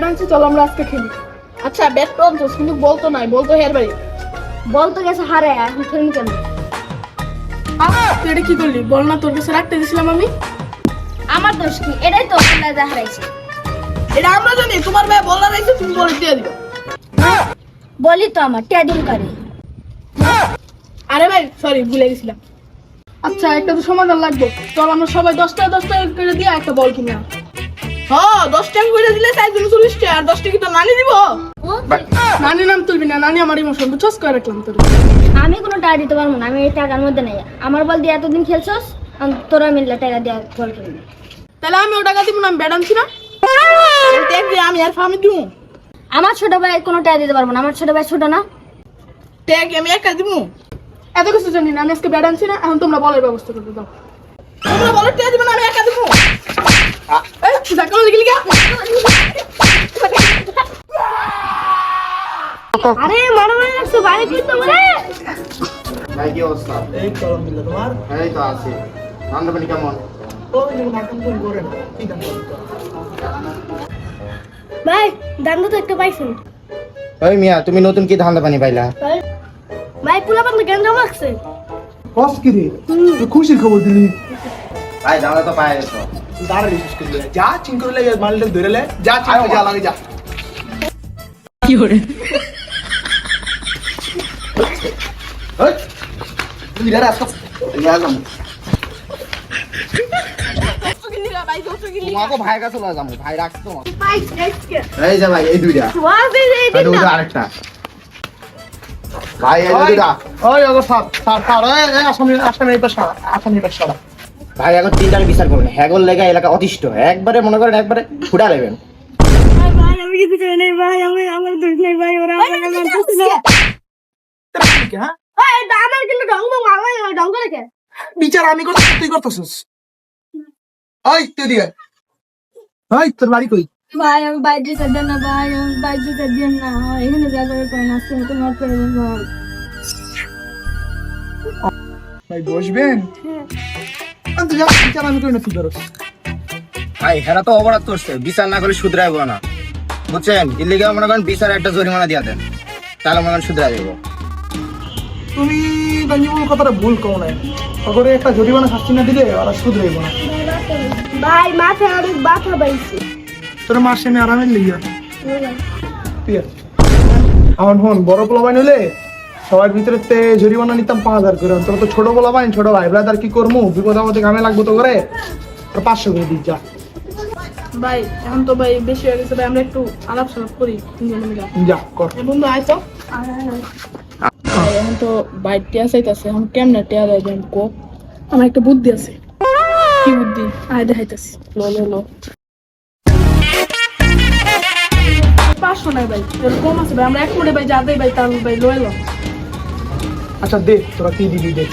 Bat আনছি, চলো আমরা আজকে খেলি। আচ্ছা ব্যাট তো আনছোস, কিন্তু বলতো নাই, বলতো হের বাড়ি বলতো গেছে হারে এখন খেলুন কেন? তুই এটা কি করলি? বল না, তোর কাছে রাখতে দিছিলাম আমি। আমার দোষ কি? এটাই তো খেলা হারাইছে। এটা আমরা জানি, তোমার ভাই বলার রাখছে, তুমি বলে দিয়ে দিবা। বলি তো আমার টেডিং করে। আরে ভাই সরি, ভুলে গেছিলাম। আচ্ছা একটা তো সমাধান লাগবে, চল আমরা সবাই 10 টাকা করে দিয়ে একটা বল কিনে আনি। হ্যাঁ 10 টাকা করে দিলে 440 টাকা, আর 10 টাকা তো নানি দিব। নানি নাম তুলবি না, নানি আমার ইমোশন বুঝছস করে রাখলাম তোর। আমি কোনো টাকা দিতে পারবো না, আমি এই টাকার মধ্যে নাই। আমার বল দিয়ে এতদিন খেলছস, তোরা মিললে টাকা দিয়ে বল খেলবি। তাহলে আমি ও টাকা দিব না, আমি ব্যাট আনছি না। দেখ যে আমি আর ফার্মে দিব। আমার ছোট ভাই কোনো টাকা দিতে পারবো না, আমার ছোট ভাই ছোট না। দেখ আমি একা দিব। এত কিছু জানি না, আমি আজকে ব্যাট আনছি না, এখন তোমরা বলের ব্যবস্থা করতে দাও। তোমরা বলের টাকা দিবে না, আমি একা দিব। এই জাকাল লিখলি কে? আরে মারো মারো লাগছে, বাইরে কি তো রে? ভাই কি অবস্থা? এই তো আলহামদুলিল্লাহ। তোমার? এই তো আছি। ঠান্ডা পানি কেমন? ওই যে মাটন কোন করে না, কি দাম বলো তো? ভাই দান্দা তো একটা পাইছেন। ওই মিয়া, তুমি নতুন কি ধান্দা পানি পাইলা? ভাই পোলা বান্ধব কেন রাখছে? কস কি রে? তুই খুশির খবর দিলি। ভাই ধান্দা তো পাই গেছো। তুই দাঁড়া রিসিস করলি। যা চিন করে লে, মালটা ধরে লে। যা চিন করে যা লাগে যা। ওই তুই রে আজকে নিয়ে আসলাম। ভাই দোস্ত গিলি। তোমাকে ভাই কাছে লয়ে যাবো, ভাই রাখছো তোমাকে। ভাই আজকে এই যে ভাই এই দুইটা। ওয়াজ এই আর দিন ওটা না। আরেকটা। ভাই এই দুইটা। ওই ওগো সাপ সাপ সাপ এই আসামি এই পাশে আসামি এই পাশে। ভাই এখন তিনটার বিচার করবেন। হ্যাগল লেগা এলাকা অতিষ্ঠ। একবারে মনে করেন একবারে ফুটা নেবেন। ভাই আমি কিছু করি নাই ভাই, আমি আমার দোষ নাই ভাই, ওরা আমাকে মারতেছে না। তোরা কি হ্যাঁ? ভাই এটা আমার কিন্তু ঢং মারবে, ঢং করে কে? বিচার আমি করতে তুই করতেছিস। ওই তুই দিয়ে। ওই তোর বাড়ি কই? ভাই আমি বাইরে যেতে না ভাই, আমি বাইরে যেতে দেন না, এখানে যা করে করেন আজকে মতো মাফ করে দেন ভাই। ভাই বসবেন? তুই যা বিচার আমি করি না তুই করস। ভাই হেরা তো অপরাধ করছে, বিচার না করে শুধরাইব না, বুঝছেন? ইল্লিগা মনে করেন বিচার একটা জরিমানা দিয়া দেন, তাহলে মনে করেন শুধরাই দেবো। তুমি তাঞ্জিবুল কথাটা ভুল কও না। ওরে একটা জরিমানা শাস্তি না দিলে ওরা শুধরাইব না। ভাই মাথায় অনেক ব্যথা পাইছি। তোর মার সামনে আরামের লিগা ঠিক আছে। এখন হন বড় পোলা বাইন হইলে সবার ভিতরে জরিমানা নিতাম 5,000 করে। তোর তো ছোট পোলা বাইন, ছোট ভাই ব্রাদার কি করবো, বিপদ আপদে কামে লাগবো তো করে 500 করে দিই যা। ভাই এখন তো ভাই বেশি হয়ে গেছে ভাই, আমরা একটু আলাপ সালাপ করি তিনজনে মিলে। যা কর। এ বন্ধু আয় তো। ভাই এখন তো ভাই টিয়া চাইতাছে, এখন কেমনে টিয়া দেয় দেন কো? আমার একটা বুদ্ধি আছে। কি বুদ্ধি? আয় দেখাইতাছি। লো লো লো 500 নাই ভাই, এর কম আছে ভাই, আমরা 1 কোটি ভাই যা দেই ভাই তার ভাই লয়ে লো। আচ্ছা দে, তোরা কি দিবি দে।